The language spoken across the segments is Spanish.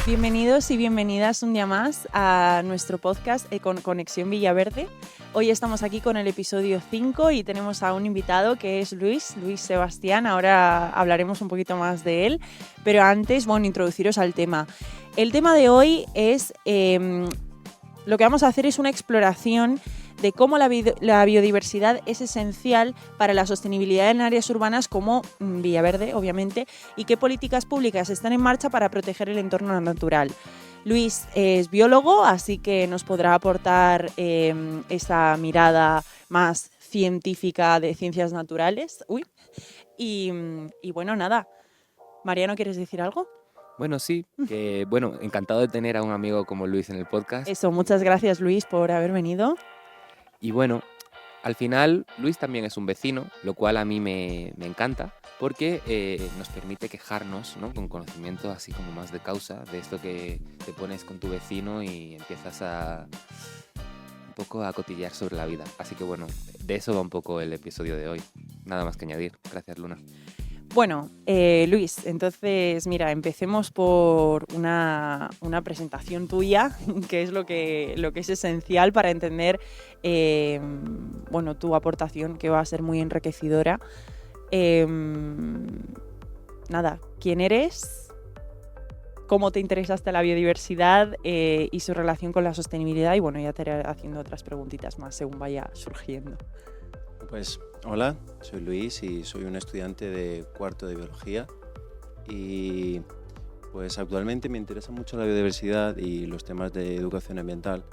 Bienvenidos y bienvenidas un día más a nuestro podcast con Conexión Villaverde. Hoy estamos aquí con el episodio 5 y tenemos a un invitado que es Luis Sebastián. Ahora hablaremos un poquito más de él, pero antes, introduciros al tema. El tema de hoy es, lo que vamos a hacer es una exploración de cómo la biodiversidad es esencial para la sostenibilidad en áreas urbanas como Villaverde, obviamente, y qué políticas públicas están en marcha para proteger el entorno natural. Luis es biólogo, así que nos podrá aportar esa mirada más científica de ciencias naturales. Y bueno, nada. Mariano, ¿quieres decir algo? Bueno, sí, encantado de tener a un amigo como Luis en el podcast. Eso, muchas gracias Luis por haber venido. Y bueno, al final Luis también es un vecino, lo cual a mí me encanta, porque nos permite quejarnos, ¿no? Con conocimiento así como más de causa, de esto que te pones con tu vecino y empiezas un poco a cotillear sobre la vida. Así que bueno, de eso va un poco el episodio de hoy. Nada más que añadir. Gracias, Luna. Bueno, Luis, entonces, mira, empecemos por una presentación tuya, que es lo que es esencial para entender, tu aportación, que va a ser muy enriquecedora. Nada, ¿quién eres? ¿Cómo te interesaste la biodiversidad y su relación con la sostenibilidad? Y bueno, ya te iré haciendo otras preguntitas más según vaya surgiendo. Pues hola, soy Luis y soy un estudiante de cuarto de biología y pues actualmente me interesa mucho la biodiversidad y los temas de educación ambiental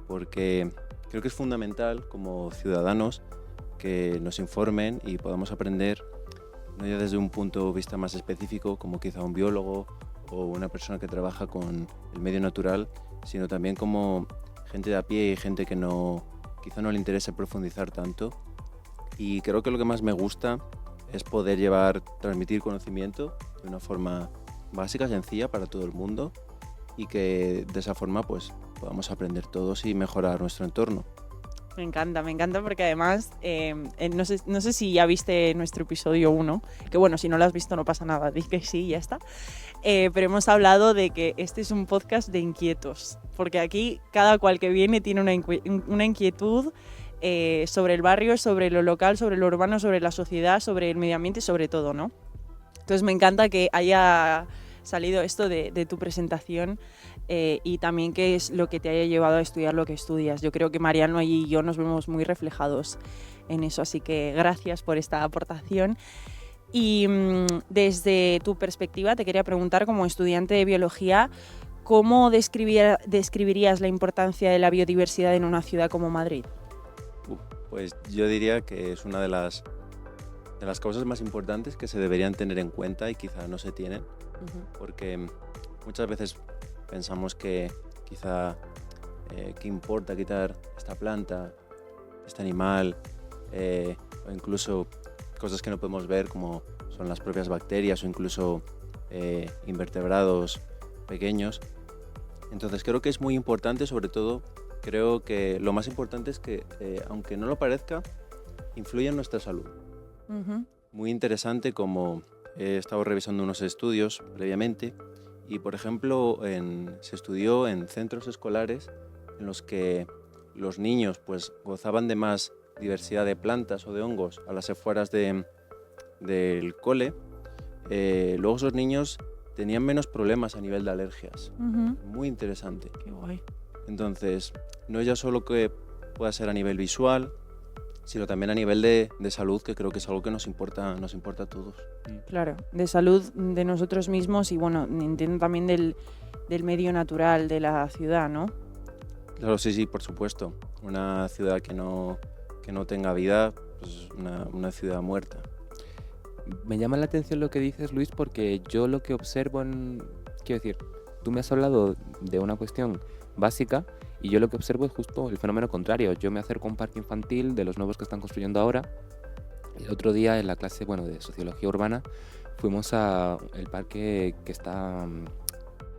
porque creo que es fundamental como ciudadanos que nos informen y podamos aprender no ya desde un punto de vista más específico como quizá un biólogo o una persona que trabaja con el medio natural, sino también como gente de a pie y gente que quizá no le interese profundizar tanto. Y creo que lo que más me gusta es poder transmitir conocimiento de una forma básica, sencilla para todo el mundo y que de esa forma pues podamos aprender todos y mejorar nuestro entorno. Me encanta porque además, no sé si ya viste nuestro episodio 1, que bueno, si no lo has visto no pasa nada, di que sí, ya está. Pero hemos hablado de que este es un podcast de inquietos, porque aquí cada cual que viene tiene una inquietud sobre el barrio, sobre lo local, sobre lo urbano, sobre la sociedad, sobre el medio ambiente, sobre todo, ¿no? Entonces me encanta que haya salido esto de tu presentación y también qué es lo que te haya llevado a estudiar lo que estudias. Yo creo que Mariano y yo nos vemos muy reflejados en eso, así que gracias por esta aportación. Y desde tu perspectiva te quería preguntar, como estudiante de biología, ¿cómo describirías la importancia de la biodiversidad en una ciudad como Madrid? Pues yo diría que es una de las cosas más importantes que se deberían tener en cuenta y quizá no se tienen, porque muchas veces pensamos que quizá qué importa quitar esta planta, este animal, o incluso cosas que no podemos ver como son las propias bacterias o incluso invertebrados pequeños. Entonces creo que es muy importante, sobre todo creo que lo más importante es que, aunque no lo parezca, influye en nuestra salud. Muy interesante, como he estado revisando unos estudios previamente y, por ejemplo, se estudió en centros escolares en los que los niños pues, gozaban de más diversidad de plantas o de hongos a las afueras del cole. Luego esos niños tenían menos problemas a nivel de alergias. Muy interesante. Qué guay. Entonces, no es ya solo que pueda ser a nivel visual, sino también a nivel de salud, que creo que es algo que nos importa a todos. Claro, de salud de nosotros mismos y bueno, entiendo también del medio natural de la ciudad, ¿no? Claro, sí, por supuesto. Una ciudad que no tenga vida, pues una ciudad muerta. Me llama la atención lo que dices, Luis, porque yo lo que observo quiero decir, tú me has hablado de una cuestión básica y yo lo que observo es justo el fenómeno contrario. Yo me acerco a un parque infantil de los nuevos que están construyendo ahora. El otro día en la clase de sociología urbana fuimos al parque que está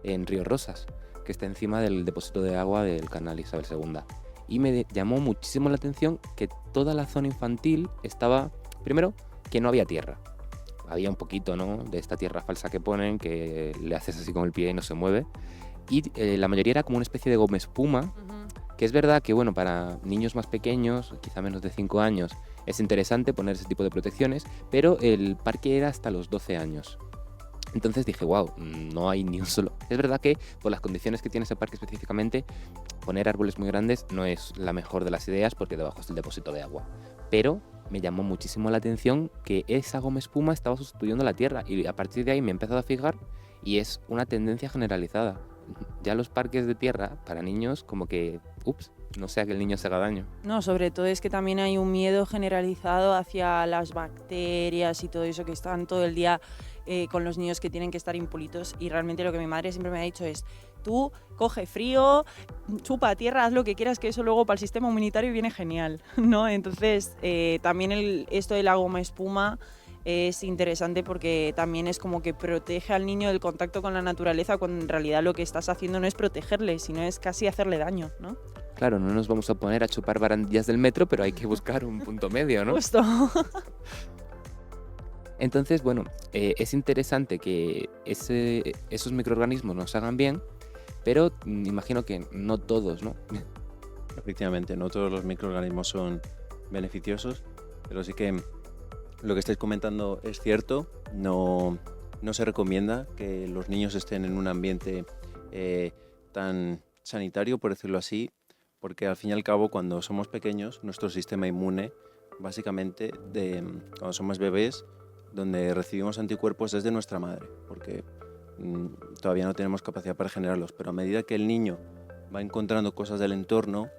en Río Rosas, que está encima del depósito de agua del canal Isabel II. Y me llamó muchísimo la atención que toda la zona infantil estaba, primero, que no había tierra. había un poquito, ¿no?, de esta tierra falsa que ponen, que le haces así con el pie y no se mueve. Y la mayoría era como una especie de goma espuma, que es verdad que, bueno, para niños más pequeños, quizá menos de 5 años, es interesante poner ese tipo de protecciones, pero el parque era hasta los 12 años. Entonces dije, wow, no hay ni un solo... Es verdad que por las condiciones que tiene ese parque específicamente, poner árboles muy grandes no es la mejor de las ideas porque debajo es el depósito de agua. Pero me llamó muchísimo la atención que esa goma espuma estaba sustituyendo la tierra y a partir de ahí me he empezado a fijar y es una tendencia generalizada. Ya los parques de tierra para niños como que, no sea que el niño se haga daño. No, sobre todo es que también hay un miedo generalizado hacia las bacterias y todo eso, que están todo el día con los niños que tienen que estar impulitos, y realmente lo que mi madre siempre me ha dicho es: tú coge frío, chupa tierra, haz lo que quieras, que eso luego para el sistema inmunitario viene genial, ¿no? Entonces también esto de la goma espuma es interesante porque también es como que protege al niño del contacto con la naturaleza, cuando en realidad lo que estás haciendo no es protegerle, sino es casi hacerle daño, ¿no? Claro, no nos vamos a poner a chupar barandillas del metro, pero hay que buscar un punto medio, ¿no? Justo. Entonces, bueno, es interesante que esos microorganismos nos hagan bien, pero imagino que no todos, ¿no? Efectivamente, no todos los microorganismos son beneficiosos, pero sí que lo que estáis comentando es cierto. No se recomienda que los niños estén en un ambiente tan sanitario, por decirlo así, porque al fin y al cabo, cuando somos pequeños, nuestro sistema inmune, básicamente, cuando somos bebés, donde recibimos anticuerpos es de nuestra madre, porque todavía no tenemos capacidad para generarlos, pero a medida que el niño va encontrando cosas del entorno,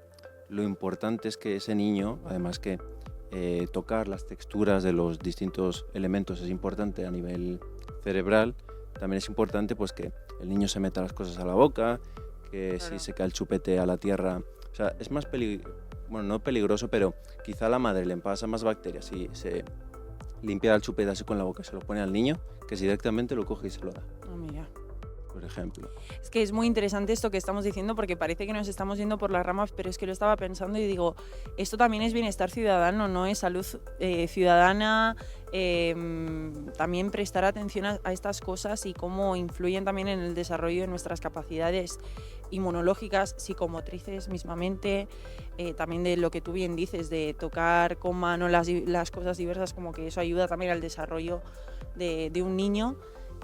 lo importante es que ese niño, además que tocar las texturas de los distintos elementos es importante a nivel cerebral, también es importante pues que el niño se meta las cosas a la boca, que claro, si se cae el chupete a la tierra, o sea, es más bueno, no peligroso, pero quizá a la madre le pasa más bacterias si se limpia el chupete así con la boca y se lo pone al niño, que si directamente lo coge y se lo da. Oh, mira. Por ejemplo. Es que es muy interesante esto que estamos diciendo, porque parece que nos estamos yendo por las ramas, pero es que lo estaba pensando y digo, esto también es bienestar ciudadano, ¿no? Es salud ciudadana, también prestar atención a estas cosas y cómo influyen también en el desarrollo de nuestras capacidades inmunológicas, psicomotrices mismamente, también de lo que tú bien dices, de tocar con mano las cosas diversas, como que eso ayuda también al desarrollo de un niño.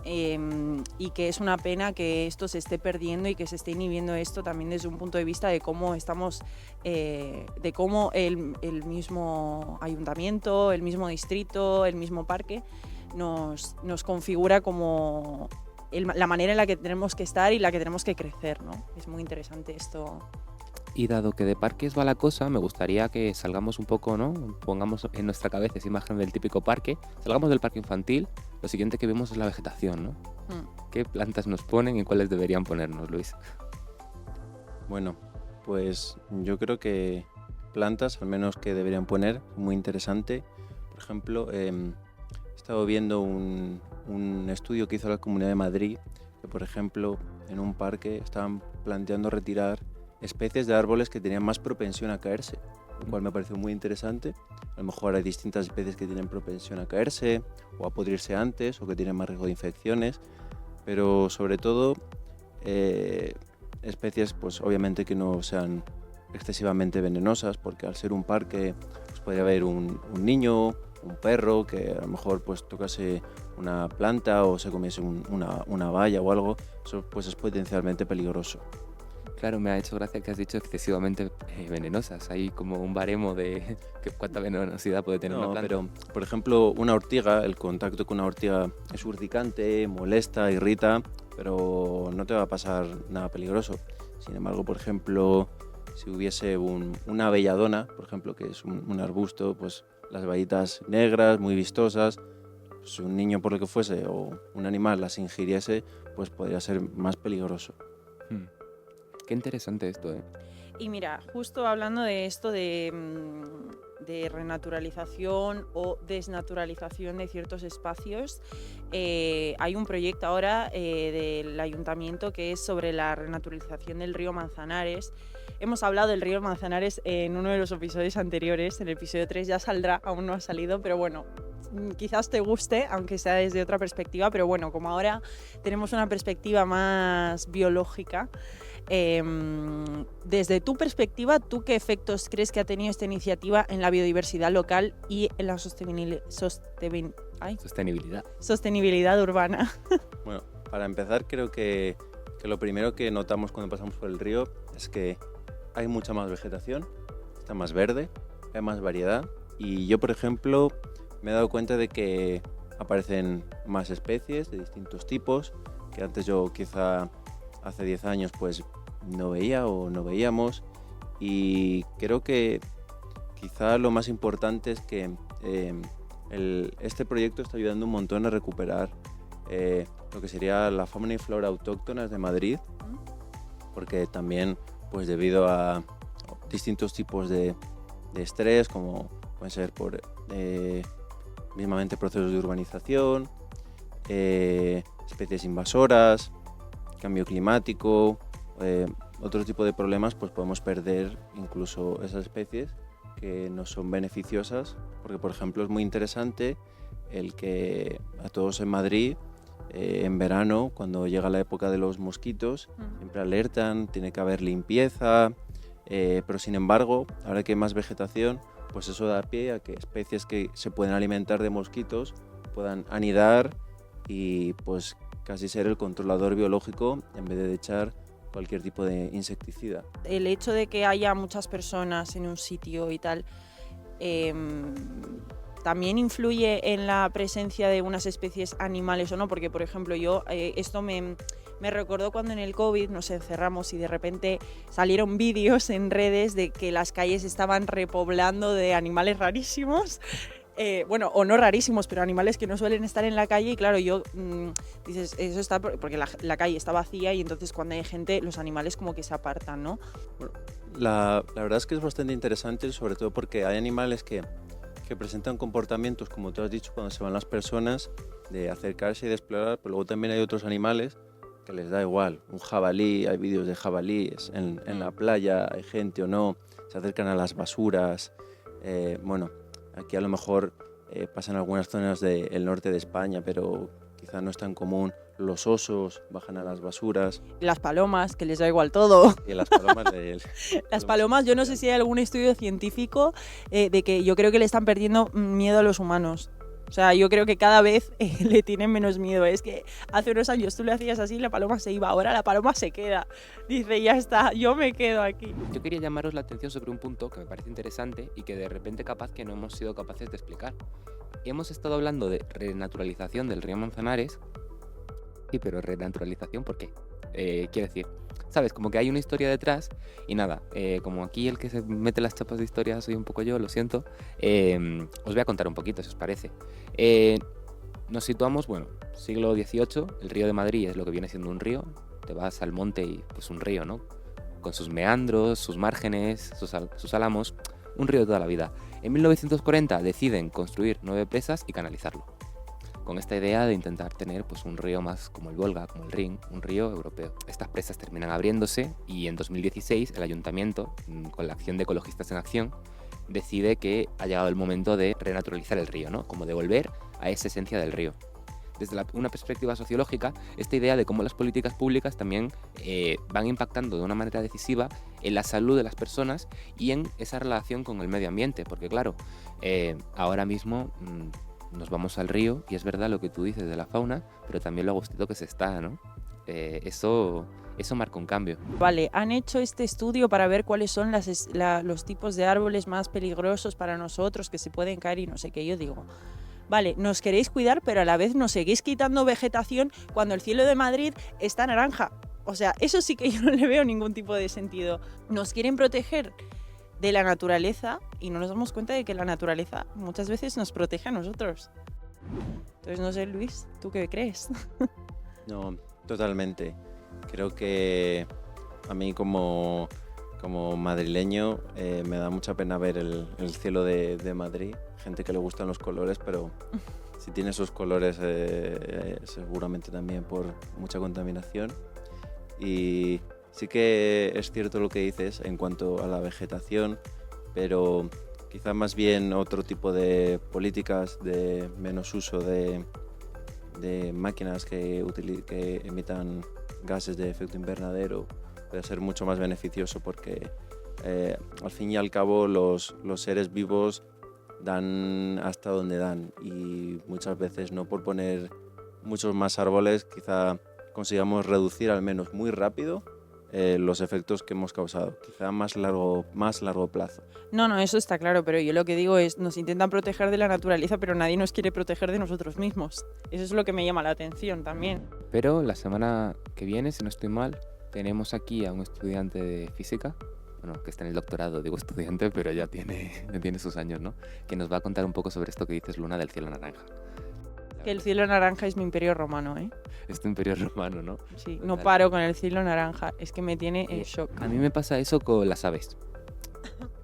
Y que es una pena que esto se esté perdiendo y que se esté inhibiendo esto también desde un punto de vista de cómo estamos, de cómo el mismo ayuntamiento, el mismo distrito, el mismo parque nos configura como la manera en la que tenemos que estar y la que tenemos que crecer, ¿no? Es muy interesante esto. Y dado que de parques va la cosa, me gustaría que salgamos un poco, ¿no? Pongamos en nuestra cabeza esa imagen del típico parque, salgamos del parque infantil, lo siguiente que vemos es la vegetación, ¿no? ¿Qué plantas nos ponen y cuáles deberían ponernos, Luis? Bueno, pues yo creo que plantas, al menos que deberían poner, muy interesante. Por ejemplo, he estado viendo un estudio que hizo la Comunidad de Madrid, que por ejemplo, en un parque estaban planteando retirar especies de árboles que tenían más propensión a caerse, lo cual me pareció muy interesante. A lo mejor hay distintas especies que tienen propensión a caerse o a pudrirse antes o que tienen más riesgo de infecciones, pero sobre todo especies pues obviamente que no sean excesivamente venenosas, porque al ser un parque pues podría haber un niño, un perro que a lo mejor pues tocase una planta o se comiese una valla o algo. Eso pues es potencialmente peligroso. Claro, me ha hecho gracia que has dicho excesivamente venenosas. Hay como un baremo de cuánta venenosidad puede tener una planta. Pero, por ejemplo, una ortiga, el contacto con una ortiga es urticante, molesta, irrita, pero no te va a pasar nada peligroso. Sin embargo, por ejemplo, si hubiese una belladona, por ejemplo, que es un arbusto, pues las bayitas negras, muy vistosas, pues un niño por lo que fuese o un animal las ingiriese, pues podría ser más peligroso. Qué interesante esto, ¿eh? Y mira, justo hablando de esto de renaturalización o desnaturalización de ciertos espacios, hay un proyecto ahora del ayuntamiento que es sobre la renaturalización del río Manzanares. Hemos hablado del río Manzanares en uno de los episodios anteriores, en el episodio 3 ya saldrá, aún no ha salido, pero bueno, quizás te guste, aunque sea desde otra perspectiva, pero bueno, como ahora tenemos una perspectiva más biológica, desde tu perspectiva, ¿tú qué efectos crees que ha tenido esta iniciativa en la biodiversidad local y en la sostenibilidad urbana? Bueno, para empezar, creo que lo primero que notamos cuando pasamos por el río es que hay mucha más vegetación, está más verde, hay más variedad. Y yo, por ejemplo, me he dado cuenta de que aparecen más especies de distintos tipos, que antes yo quizá hace 10 años pues no veía o no veíamos. Y creo que quizá lo más importante es que este proyecto está ayudando un montón a recuperar lo que sería la fauna y flora autóctonas de Madrid, porque también pues debido a distintos tipos de estrés, como pueden ser por mismamente procesos de urbanización, especies invasoras, cambio climático, otro tipo de problemas, pues podemos perder incluso esas especies que nos son beneficiosas, porque por ejemplo es muy interesante el que a todos en Madrid en verano, cuando llega la época de los mosquitos, siempre alertan, tiene que haber limpieza, pero sin embargo, ahora que hay más vegetación, pues eso da pie a que especies que se pueden alimentar de mosquitos puedan anidar y pues casi ser el controlador biológico en vez de echar cualquier tipo de insecticida. El hecho de que haya muchas personas en un sitio y tal, también influye en la presencia de unas especies animales o no, porque por ejemplo yo esto me recordó cuando en el COVID nos encerramos y de repente salieron vídeos en redes de que las calles estaban repoblando de animales rarísimos. Bueno, o no rarísimos, pero animales que no suelen estar en la calle. Y claro, dices, eso está porque la calle está vacía y entonces cuando hay gente, los animales como que se apartan, ¿no? Bueno, la verdad es que es bastante interesante, sobre todo porque hay animales que presentan comportamientos, como tú has dicho, cuando se van las personas, de acercarse y de explorar, pero luego también hay otros animales que les da igual. Un jabalí, hay vídeos de jabalíes en la playa, hay gente o no, se acercan a las basuras. Bueno, aquí a lo mejor pasa en algunas zonas del norte de España, pero quizá no es tan común. Los osos bajan a las basuras. Las palomas, que les da igual todo. Y las palomas Las palomas, yo no sé si hay algún estudio científico de que yo creo que le están perdiendo miedo a los humanos. O sea, yo creo que cada vez le tienen menos miedo. Es que hace unos años tú le hacías así y la paloma se iba. Ahora la paloma se queda. Dice, ya está, yo me quedo aquí. Yo quería llamaros la atención sobre un punto que me parece interesante y que de repente capaz que no hemos sido capaces de explicar. Hemos estado hablando de renaturalización del río Manzanares. Sí, pero renaturalización, ¿por qué? Quiero decir, ¿sabes? Como que hay una historia detrás y nada, como aquí el que se mete las chapas de historia soy un poco yo, lo siento, os voy a contar un poquito, si os parece. Nos situamos, bueno, siglo XVIII, el río de Madrid es lo que viene siendo un río, te vas al monte y pues un río, ¿no? Con sus meandros, sus márgenes, sus álamos, un río de toda la vida. En 1940 deciden construir 9 presas y canalizarlo, con esta idea de intentar tener pues, un río más como el Volga, como el Rin, un río europeo. Estas presas terminan abriéndose y en 2016 el ayuntamiento, con la acción de Ecologistas en Acción, decide que ha llegado el momento de renaturalizar el río, ¿no? Como de volver a esa esencia del río. Desde una perspectiva sociológica, esta idea de cómo las políticas públicas también van impactando de una manera decisiva en la salud de las personas y en esa relación con el medio ambiente, porque claro, ahora mismo nos vamos al río y es verdad lo que tú dices de la fauna, pero también lo agustito que se está, ¿no? Eso marca un cambio. Vale, han hecho este estudio para ver cuáles son los tipos de árboles más peligrosos para nosotros que se pueden caer y no sé qué. Yo digo, vale, nos queréis cuidar, pero a la vez nos seguís quitando vegetación cuando el cielo de Madrid está naranja. O sea, eso sí que yo no le veo ningún tipo de sentido. Nos quieren proteger de la naturaleza y no nos damos cuenta de que la naturaleza muchas veces nos protege a nosotros. Entonces, no sé, Luis, ¿tú qué crees? No, totalmente. Creo que a mí como madrileño me da mucha pena ver el cielo de Madrid. Gente que le gustan los colores, pero si tiene esos colores seguramente también por mucha contaminación. Y sí que es cierto lo que dices en cuanto a la vegetación, pero quizá más bien otro tipo de políticas de menos uso de máquinas que emitan gases de efecto invernadero puede ser mucho más beneficioso porque al fin y al cabo los seres vivos dan hasta donde dan y muchas veces no por poner muchos más árboles quizá consigamos reducir al menos muy rápido los efectos que hemos causado, quizá más largo plazo. No, eso está claro, pero yo lo que digo es, nos intentan proteger de la naturaleza, pero nadie nos quiere proteger de nosotros mismos. Eso es lo que me llama la atención también. Pero la semana que viene, si no estoy mal, tenemos aquí a un estudiante de física, bueno, que está en el doctorado, digo estudiante, pero ya tiene sus años, ¿no? Que nos va a contar un poco sobre esto que dices, Luna, del cielo naranja. Que el cielo naranja es mi imperio romano, ¿eh? Es tu imperio romano, ¿no? Sí, no paro con el cielo naranja, es que me tiene en shock. A mí me pasa eso con las aves,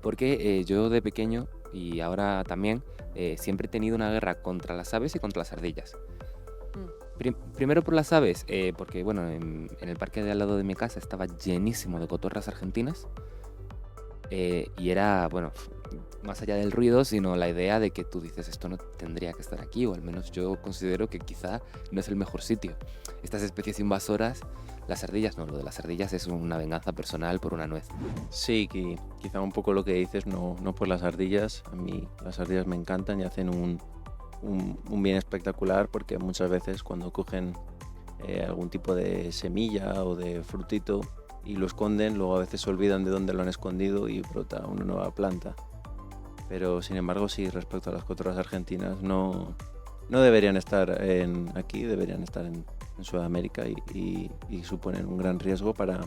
porque yo de pequeño y ahora también siempre he tenido una guerra contra las aves y contra las ardillas. Primero por las aves, porque bueno, en el parque de al lado de mi casa estaba llenísimo de cotorras argentinas y era, bueno, más allá del ruido, sino la idea de que tú dices esto no tendría que estar aquí, o al menos yo considero que quizá no es el mejor sitio. Estas especies invasoras, las ardillas no, lo de las ardillas es una venganza personal por una nuez. Sí, quizá un poco lo que dices, no por las ardillas, a mí las ardillas me encantan y hacen un bien espectacular porque muchas veces cuando cogen algún tipo de semilla o de frutito y lo esconden, luego a veces se olvidan de dónde lo han escondido y brota una nueva planta. Pero sin embargo, sí, respecto a las cotorras argentinas, no deberían estar aquí, deberían estar en Sudamérica y suponen un gran riesgo para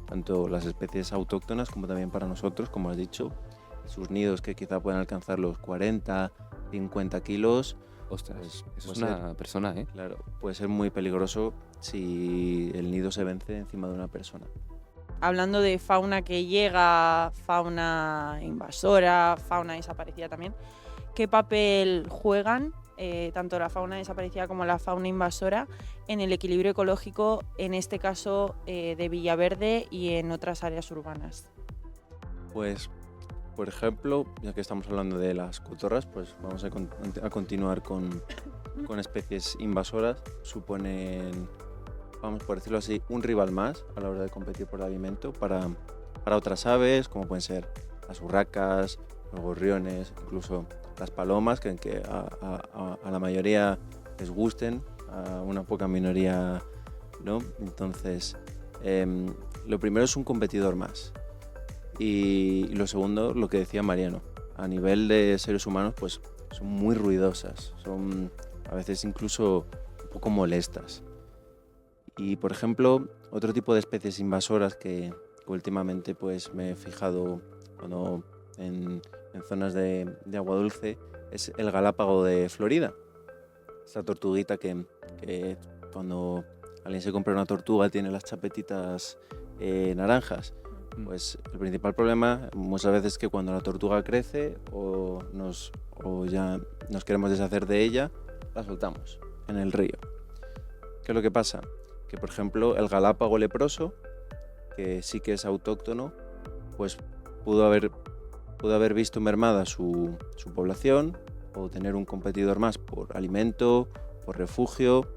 tanto las especies autóctonas como también para nosotros, como has dicho. Sus nidos que quizá puedan alcanzar los 40, 50 kilos. Ostras, eso es una persona, ¿eh? Claro, puede ser muy peligroso si el nido se vence encima de una persona. Hablando de fauna que llega, fauna invasora, fauna desaparecida también, ¿qué papel juegan tanto la fauna desaparecida como la fauna invasora en el equilibrio ecológico, en este caso de Villaverde y en otras áreas urbanas? Pues, por ejemplo, ya que estamos hablando de las cotorras, pues vamos a continuar con especies invasoras. Suponen, vamos por decirlo así, un rival más a la hora de competir por el alimento para otras aves, como pueden ser las urracas, los gorriones, incluso las palomas, que a la mayoría les gusten, a una poca minoría no. Entonces, lo primero es un competidor más. Y lo segundo, lo que decía Mariano, a nivel de seres humanos, pues son muy ruidosas, son a veces incluso un poco molestas. Y por ejemplo, otro tipo de especies invasoras que últimamente pues me he fijado cuando en zonas de agua dulce es el galápago de Florida. Esta tortuguita que cuando alguien se compra una tortuga tiene las chapetitas naranjas. Pues el principal problema muchas veces es que cuando la tortuga crece o ya nos queremos deshacer de ella, la soltamos en el río. ¿Qué es lo que pasa? Que por ejemplo el galápago leproso, que sí que es autóctono, pues pudo haber visto mermada su población o tener un competidor más por alimento, por refugio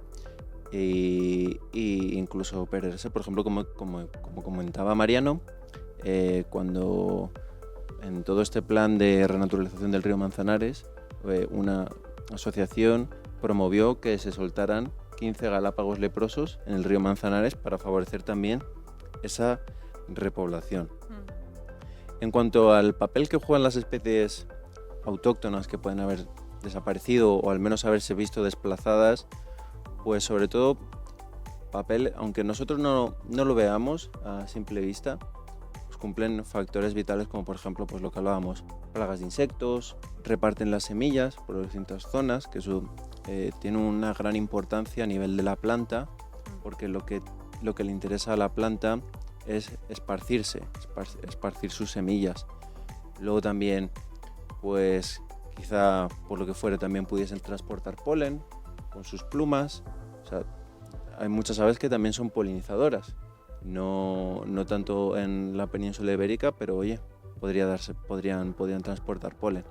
e incluso perderse, por ejemplo, como comentaba Mariano, cuando en todo este plan de renaturalización del río Manzanares, una asociación promovió que se soltaran 15 galápagos leprosos en el río Manzanares para favorecer también esa repoblación. En cuanto al papel que juegan las especies autóctonas que pueden haber desaparecido o al menos haberse visto desplazadas, pues sobre todo papel, aunque nosotros no lo veamos a simple vista, pues cumplen factores vitales como por ejemplo pues lo que hablábamos, plagas de insectos, reparten las semillas por distintas zonas, que eso tiene una gran importancia a nivel de la planta, porque lo que le interesa a la planta es esparcir sus semillas. Luego también, pues quizá por lo que fuere también pudiesen transportar polen con sus plumas. O sea, hay muchas aves que también son polinizadoras, no tanto en la península ibérica, pero oye, podrían transportar polen.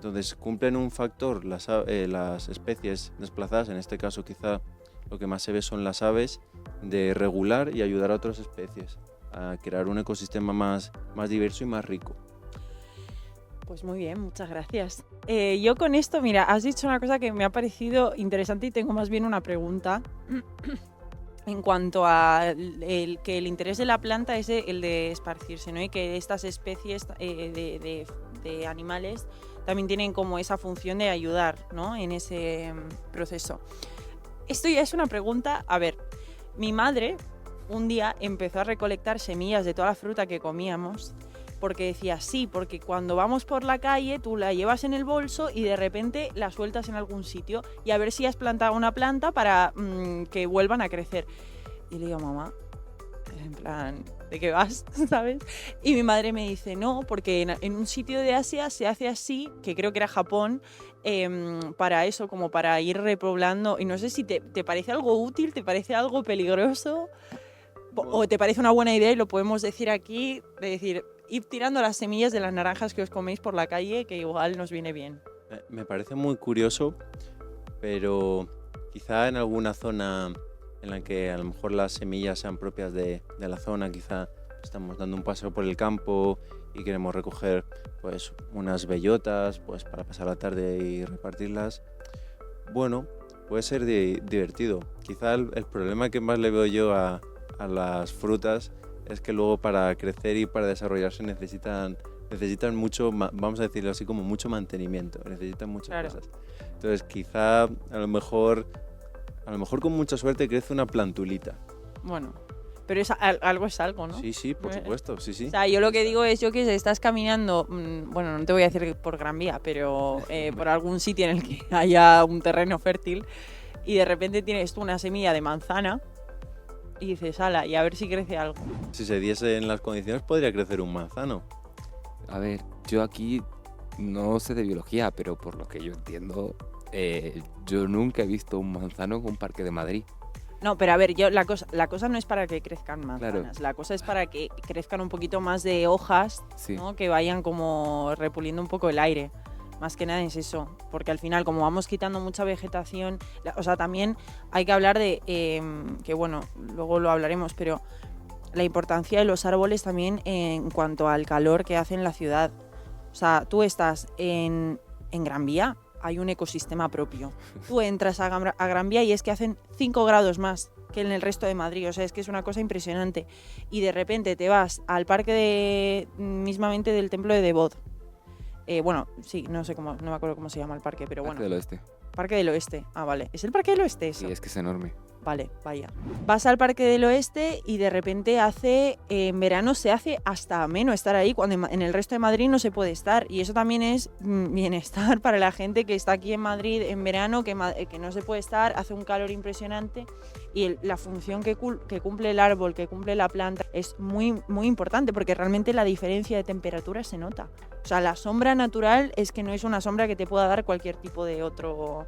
Entonces cumplen un factor las especies desplazadas, en este caso quizá lo que más se ve son las aves, de regular y ayudar a otras especies a crear un ecosistema más diverso y más rico. Pues muy bien, muchas gracias. Yo con esto, mira, has dicho una cosa que me ha parecido interesante y tengo más bien una pregunta en cuanto a que el interés de la planta es el de esparcirse, ¿no? Y que estas especies de animales también tienen como esa función de ayudar, ¿no? En ese proceso. Esto ya es una pregunta, a ver, mi madre un día empezó a recolectar semillas de toda la fruta que comíamos porque decía, sí, porque cuando vamos por la calle tú la llevas en el bolso y de repente la sueltas en algún sitio y a ver si has plantado una planta para que vuelvan a crecer. Y le digo, mamá, en plan, ¿de qué vas? ¿Sabes? Y mi madre me dice, no, porque en un sitio de Asia se hace así, que creo que era Japón, para eso, como para ir repoblando. Y no sé si te parece algo útil, te parece algo peligroso, o te parece una buena idea y lo podemos decir aquí, de decir, ir tirando las semillas de las naranjas que os coméis por la calle, que igual nos viene bien. Me parece muy curioso, pero quizá en alguna zona en la que a lo mejor las semillas sean propias de la zona, quizá estamos dando un paseo por el campo y queremos recoger pues unas bellotas pues para pasar la tarde y repartirlas. Bueno, puede ser divertido. Quizá el problema que más le veo yo a las frutas es que luego para crecer y para desarrollarse necesitan mucho, vamos a decirlo así, como mucho mantenimiento, necesitan muchas cosas. Entonces quizá a lo mejor con mucha suerte crece una plantulita. Bueno, pero algo es algo, ¿no? Sí, por supuesto, sí. O sea, yo lo que digo es, yo que estás caminando, bueno, no te voy a decir por Gran Vía, pero por algún sitio en el que haya un terreno fértil y de repente tienes tú una semilla de manzana y dices, ala, y a ver si crece algo. Si se diese en las condiciones podría crecer un manzano. A ver, yo aquí no sé de biología, pero por lo que yo entiendo, yo nunca he visto un manzano en un parque de Madrid. No, pero a ver, la cosa no es para que crezcan manzanas, Claro. La cosa es para que crezcan un poquito más de hojas, Sí. ¿no? Que vayan como repuliendo un poco el aire. Más que nada es eso, porque al final como vamos quitando mucha vegetación, o sea, también hay que hablar de, que bueno, luego lo hablaremos, pero la importancia de los árboles también en cuanto al calor que hace en la ciudad. O sea, tú estás en Gran Vía, hay un ecosistema propio. Tú entras a Gran Vía y es que hacen 5 grados más que en el resto de Madrid, o sea, es que es una cosa impresionante. Y de repente te vas al parque mismamente del Templo de Devot. Bueno, sí, no me acuerdo cómo se llama el parque, pero Parque bueno. del Oeste. Parque del Oeste. Ah, vale. ¿Es el Parque del Oeste eso? Sí, es que es enorme. Vale, vaya. Vas al Parque del Oeste y de repente en verano se hace hasta ameno estar ahí, cuando en el resto de Madrid no se puede estar. Y eso también es bienestar para la gente que está aquí en Madrid en verano, que no se puede estar, hace un calor impresionante. Y la función que cumple el árbol, que cumple la planta, es muy, muy importante, porque realmente la diferencia de temperatura se nota. O sea, la sombra natural es que no es una sombra que te pueda dar cualquier tipo de otro,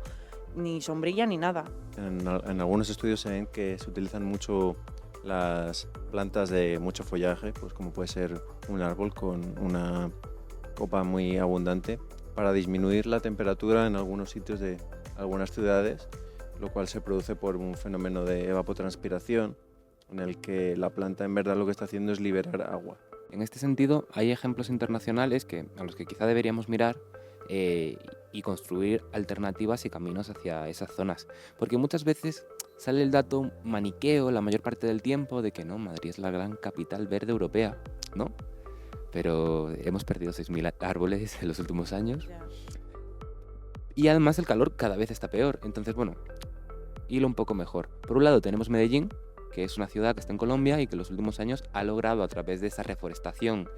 ni sombrilla ni nada. En algunos estudios se ven que se utilizan mucho las plantas de mucho follaje, pues como puede ser un árbol con una copa muy abundante, para disminuir la temperatura en algunos sitios de algunas ciudades, lo cual se produce por un fenómeno de evapotranspiración, en el que la planta en verdad lo que está haciendo es liberar agua. En este sentido, hay ejemplos internacionales a los que quizá deberíamos mirar y construir alternativas y caminos hacia esas zonas. Porque muchas veces sale el dato maniqueo la mayor parte del tiempo de que no, Madrid es la gran capital verde europea, ¿no? Pero hemos perdido 6.000 árboles en los últimos años. Ya. Y además el calor cada vez está peor. Entonces, bueno, hilo un poco mejor. Por un lado tenemos Medellín, que es una ciudad que está en Colombia y que en los últimos años ha logrado, a través de esa reforestación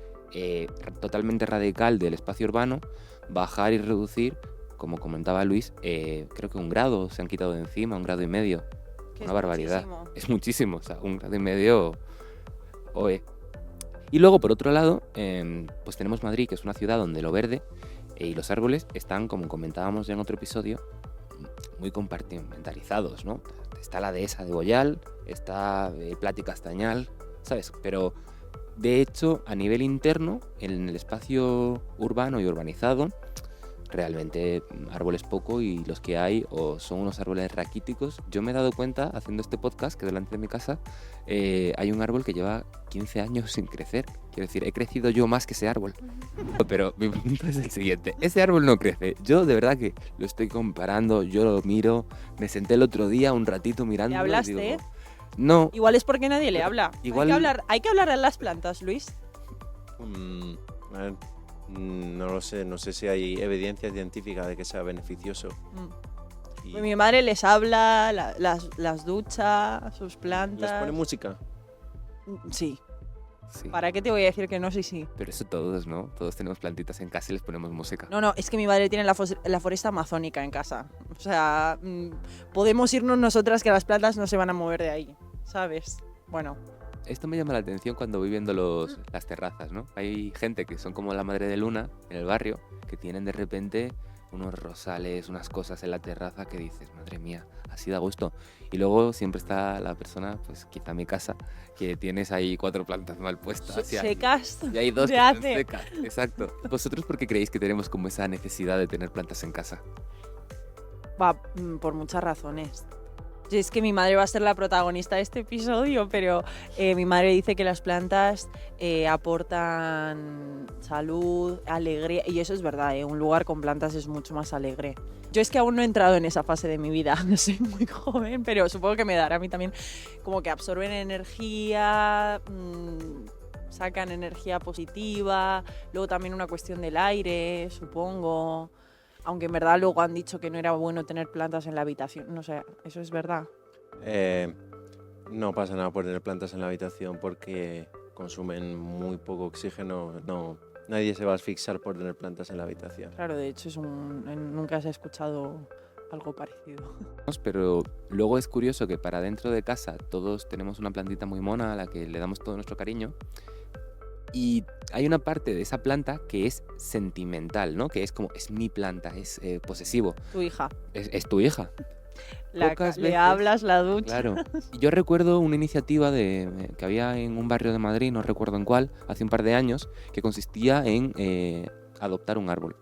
totalmente radical del espacio urbano, bajar y reducir, como comentaba Luis, creo que 1 grado se han quitado de encima, 1,5 grados. Que Una es barbaridad. muchísimo. Es muchísimo, o sea, 1,5 grados. Oe. Y luego, por otro lado, pues tenemos Madrid, que es una ciudad donde lo verde y los árboles están, como comentábamos ya en otro episodio, muy compartimentalizados, ¿no? Está la dehesa de Goyal, está el Plat y Castañal, ¿sabes? Pero, de hecho, a nivel interno, en el espacio urbano y urbanizado, realmente árboles poco, y los que hay o son unos árboles raquíticos. Yo me he dado cuenta haciendo este podcast que delante de mi casa hay un árbol que lleva 15 años sin crecer. Quiero decir, he crecido yo más que ese árbol. Pero mi punto es el siguiente: ese árbol no crece. Yo de verdad que lo estoy comparando, yo lo miro. Me senté el otro día un ratito mirando. ¿Le hablaste? Y digo, no. Igual es porque nadie le habla. Igual- Hay que hablar a las plantas, Luis. A ver, no lo sé, no sé si hay evidencia científica de que sea beneficioso. Y Mi madre les habla, las ducha, sus les plantas. pone música. Sí. Sí. ¿Para qué te voy a decir que no? Sí, sí. Pero eso todos, ¿no? Todos tenemos plantitas en casa y les ponemos música. No, es que mi madre tiene la foresta amazónica en casa. O sea, podemos irnos nosotras, que las plantas no se van a mover de ahí, ¿sabes? Bueno, Esto me llama la atención cuando voy viendo las terrazas, ¿no? Hay gente que son como la madre de Luna en el barrio, que tienen de repente unos rosales, unas cosas en la terraza que dices, madre mía, así da gusto. Y luego siempre está la persona, pues quizá mi casa, que tienes ahí 4 plantas mal puestas. secas. Y hay 2 de que están hace. secas. Exacto. ¿Vosotros por qué creéis que tenemos como esa necesidad de tener plantas en casa? Va, por muchas razones. Y es que mi madre va a ser la protagonista de este episodio, pero mi madre dice que las plantas aportan salud, alegría, y eso es verdad, un lugar con plantas es mucho más alegre. Yo es que aún no he entrado en esa fase de mi vida, soy muy joven, pero supongo que me dará a mí también, como que absorben energía, sacan energía positiva, luego también una cuestión del aire, supongo. Aunque en verdad luego han dicho que no era bueno tener plantas en la habitación. No sé, ¿eso es verdad? No pasa nada por tener plantas en la habitación porque consumen muy poco oxígeno. No, nadie se va a asfixiar por tener plantas en la habitación. Claro, de hecho nunca se ha escuchado algo parecido. Pero luego es curioso que para dentro de casa todos tenemos una plantita muy mona a la que le damos todo nuestro cariño. Y hay una parte de esa planta que es sentimental, ¿no? Que es como, es mi planta, es posesivo. Tu hija. Es tu hija. Pocas Le veces- hablas, la ducha. Claro. Y yo recuerdo una iniciativa que había en un barrio de Madrid, no recuerdo en cuál, hace un par de años, que consistía en adoptar un árbol.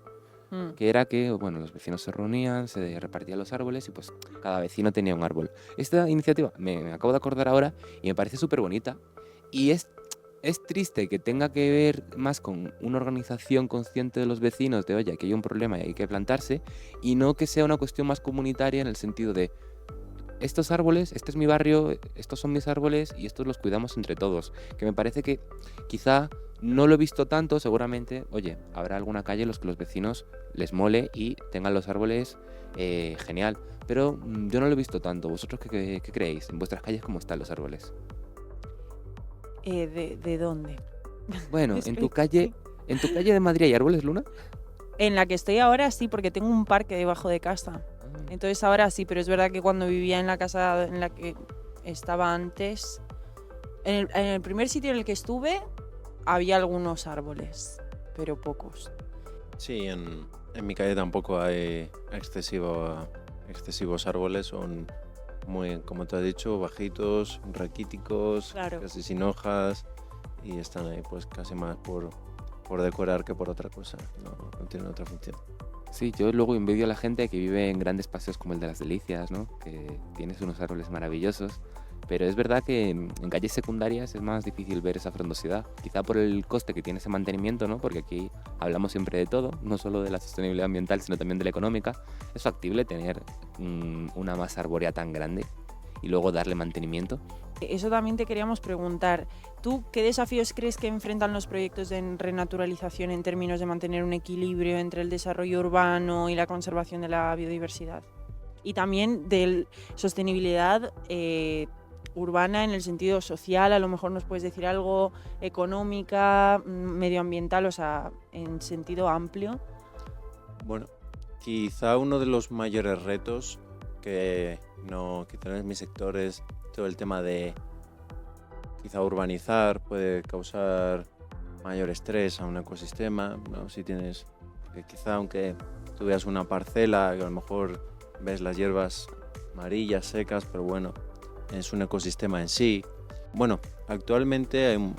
Que era que, bueno, los vecinos se reunían, se repartían los árboles y pues cada vecino tenía un árbol. Esta iniciativa me acabo de acordar ahora y me parece súper bonita. Y es triste que tenga que ver más con una organización consciente de los vecinos de, oye, aquí hay un problema y hay que plantarse, y no que sea una cuestión más comunitaria en el sentido de, estos árboles, este es mi barrio, estos son mis árboles y estos los cuidamos entre todos. Que me parece que quizá no lo he visto tanto, seguramente, oye, habrá alguna calle en los que los vecinos les mole y tengan los árboles genial, pero yo no lo he visto tanto. ¿Vosotros qué creéis? ¿En vuestras calles cómo están los árboles? ¿De dónde? Bueno, en tu calle de Madrid hay árboles, Luna. En la que estoy ahora sí, porque tengo un parque debajo de casa. Entonces ahora sí, pero es verdad que cuando vivía en la casa en la que estaba antes, en el primer sitio en el que estuve, había algunos árboles, pero pocos. Sí, en mi calle tampoco hay excesivos árboles, son muy, como te has dicho, bajitos, raquíticos, Claro. casi sin hojas, y están ahí pues casi más por decorar que por otra cosa, no tienen otra función. Sí, yo luego envidio a la gente que vive en grandes paseos como el de las Delicias, ¿no? Que tienes unos árboles maravillosos, pero es verdad que en calles secundarias es más difícil ver esa frondosidad, quizá por el coste que tiene ese mantenimiento, ¿no? Porque aquí hablamos siempre de todo, no solo de la sostenibilidad ambiental, sino también de la económica. ¿Es factible tener una masa arbórea tan grande y luego darle mantenimiento? Eso también te queríamos preguntar. ¿Tú qué desafíos crees que enfrentan los proyectos de renaturalización en términos de mantener un equilibrio entre el desarrollo urbano y la conservación de la biodiversidad? Y también de sostenibilidad urbana en el sentido social, a lo mejor nos puedes decir algo, económica, medioambiental, o sea, en sentido amplio. Bueno, quizá uno de los mayores retos que quizá no es mi sector es todo el tema de quizá urbanizar puede causar mayor estrés a un ecosistema, ¿no? Si tienes, quizá aunque tú veas una parcela que a lo mejor ves las hierbas amarillas, secas, pero bueno, es un ecosistema en sí. Bueno, actualmente hay,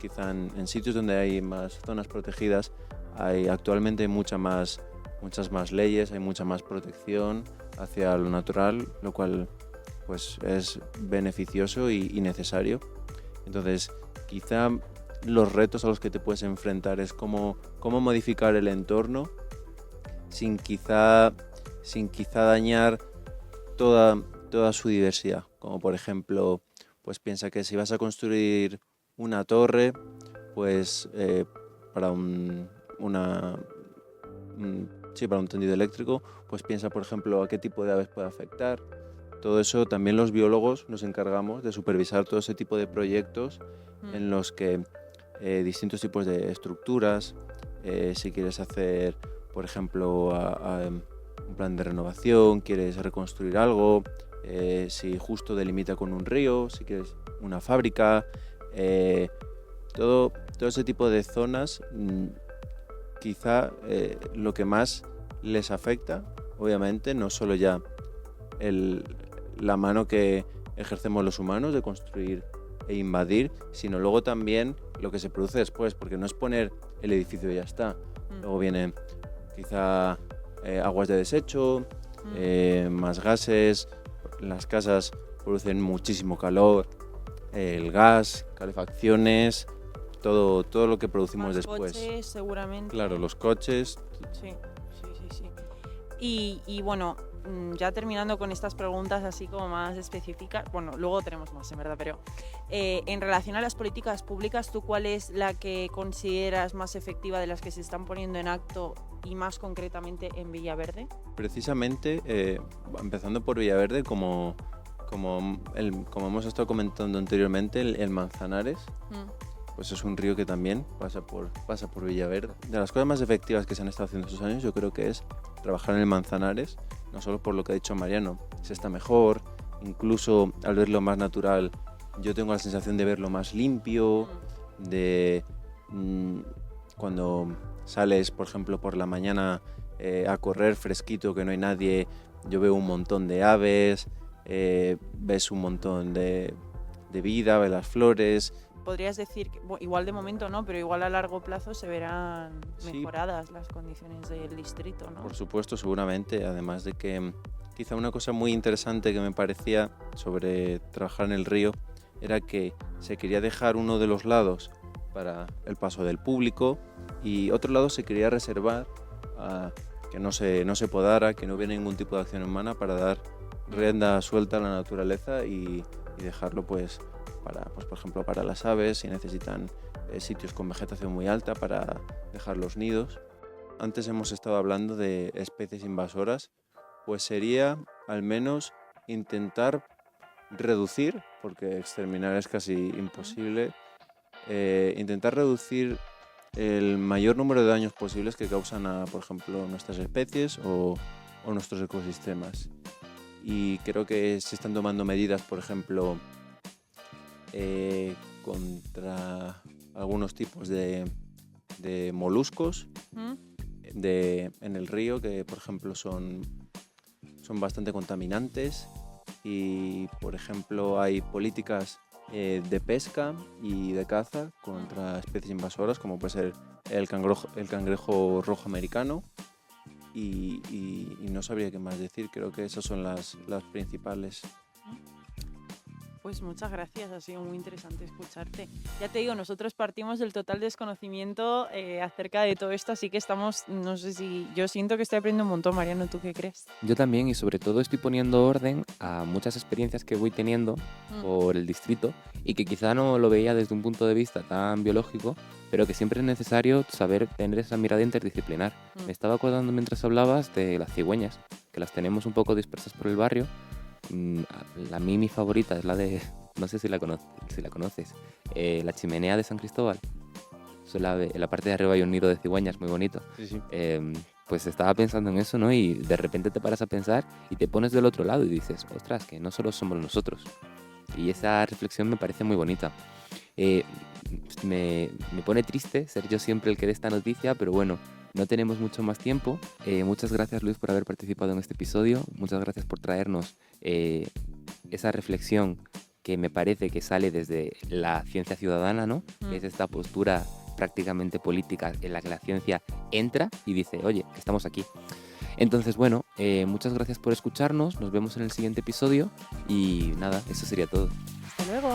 quizá en sitios donde hay más zonas protegidas, hay actualmente mucha más muchas más leyes, hay mucha más protección hacia lo natural, lo cual pues es beneficioso y necesario. Entonces, quizá los retos a los que te puedes enfrentar es cómo modificar el entorno sin quizá dañar toda su diversidad. Como por ejemplo, pues piensa que si vas a construir una torre, pues para para un tendido eléctrico, pues piensa por ejemplo a qué tipo de aves puede afectar. Todo eso también los biólogos nos encargamos de supervisar todo ese tipo de proyectos en los que distintos tipos de estructuras, si quieres hacer por ejemplo un plan de renovación, quieres reconstruir algo, si justo delimita con un río, si quieres una fábrica, todo ese tipo de zonas, quizá lo que más les afecta, obviamente, no solo ya la mano que ejercemos los humanos de construir e invadir, sino luego también lo que se produce después, porque no es poner el edificio y ya está. Luego vienen quizá aguas de desecho, más gases, las casas producen muchísimo calor, el gas, calefacciones, todo lo que producimos más después. Coches, seguramente. Claro, los coches. Sí. Y bueno, ya terminando con estas preguntas así como más específicas, bueno, luego tenemos más en verdad, pero en relación a las políticas públicas, ¿tú cuál es la que consideras más efectiva de las que se están poniendo en acto y más concretamente en Villaverde? Precisamente, empezando por Villaverde, como hemos estado comentando anteriormente, el Manzanares, pues es un río que también pasa por Villaverde. De las cosas más efectivas que se han estado haciendo estos años, yo creo que es trabajar en el Manzanares, no solo por lo que ha dicho Mariano, se está mejor, incluso al verlo más natural, yo tengo la sensación de verlo más limpio, de cuando sales, por ejemplo, por la mañana a correr fresquito, que no hay nadie, yo veo un montón de aves, ves un montón de vida, ves las flores. Podrías decir que igual de momento no, pero igual a largo plazo se verán mejoradas sí, las condiciones del distrito, ¿no? Por supuesto, seguramente, además de que quizá una cosa muy interesante que me parecía sobre trabajar en el río era que se quería dejar uno de los lados para el paso del público y otro lado se quería reservar a que no se podara, que no hubiera ningún tipo de acción humana para dar rienda suelta a la naturaleza y dejarlo pues por ejemplo para las aves si necesitan sitios con vegetación muy alta para dejar los nidos. Antes hemos estado hablando de especies invasoras, pues sería al menos intentar reducir, porque exterminar es casi imposible, intentar reducir el mayor número de daños posibles que causan a, por ejemplo, nuestras especies o nuestros ecosistemas. Y creo que se están tomando medidas, por ejemplo, contra algunos tipos de moluscos en el río que, por ejemplo, son bastante contaminantes y, por ejemplo, hay políticas de pesca y de caza contra especies invasoras como puede ser el cangrejo rojo americano y no sabría qué más decir, creo que esas son las principales. Pues muchas gracias, ha sido muy interesante escucharte. Ya te digo, nosotros partimos del total desconocimiento acerca de todo esto, así que estamos, no sé si, yo siento que estoy aprendiendo un montón, Mariano, ¿tú qué crees? Yo también, y sobre todo estoy poniendo orden a muchas experiencias que voy teniendo por el distrito y que quizá no lo veía desde un punto de vista tan biológico, pero que siempre es necesario saber tener esa mirada interdisciplinar. Me estaba acordando mientras hablabas de las cigüeñas, que las tenemos un poco dispersas por el barrio. A mí mi favorita es la de, no sé si la conoces, la chimenea de San Cristóbal. En la parte de arriba hay un nido de cigüeñas muy bonito. Sí. Pues estaba pensando en eso, ¿no? Y de repente te paras a pensar y te pones del otro lado y dices, ostras, que no solo somos nosotros. Y esa reflexión me parece muy bonita. Me pone triste ser yo siempre el que dé esta noticia, pero bueno, no tenemos mucho más tiempo. Muchas gracias, Luis, por haber participado en este episodio. Muchas gracias por traernos esa reflexión que me parece que sale desde la ciencia ciudadana, ¿no? Que es esta postura prácticamente política en la que la ciencia entra y dice, oye, que estamos aquí. Entonces, bueno, muchas gracias por escucharnos, nos vemos en el siguiente episodio y nada, eso sería todo. Hasta luego.